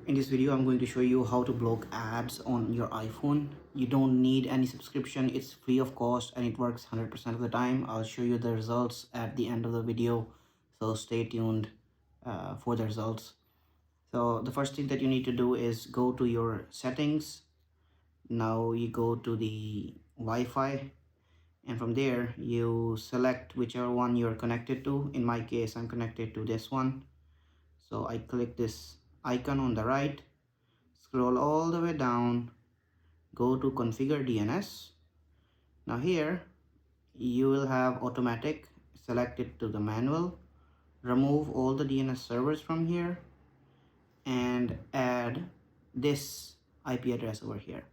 In this video, I'm going to show you how to block ads on your iPhone. You don't need any subscription. It's free of cost and it works 100% of the time. I'll show you the results at the end of the video. So stay tuned for the results. So the first thing that you need to do is go to your settings. Now you go to the Wi-Fi, and from there you select whichever one you're connected to. In my case, I'm connected to this one. So I click this icon on the right, scroll all the way down, go to configure DNS. Now here you will have automatic, select it to the manual, remove all the DNS servers from here and add this IP address over here,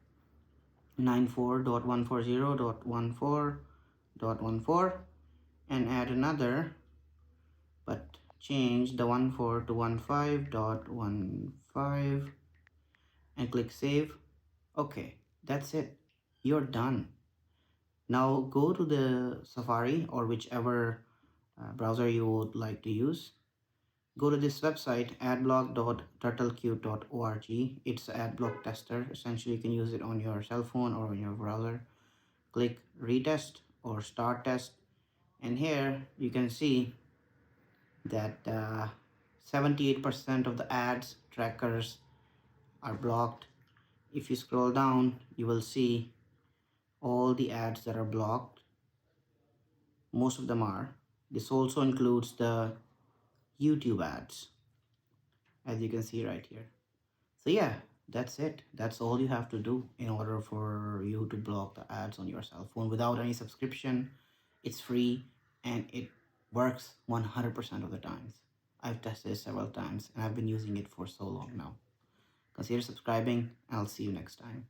94.140.14.14, and add another, but change the 14 to 15.15 and click save. Okay, that's it. You're done. Now go to the Safari or whichever browser you would like to use. Go to this website, adblock.turtleq.org. It's an adblock tester. Essentially, you can use it on your cell phone or on your browser. Click retest or start test. And here you can see that 78% of the ads trackers are blocked. If you scroll down, you will see all the ads that are blocked. Most of them are. This also includes the YouTube ads, as you can see right here. So yeah, that's it. That's all you have to do in order for you to block the ads on your cell phone without any subscription. It's free and it works 100% of the times. I've tested it several times and I've been using it for so long now. Consider subscribing and I'll see you next time.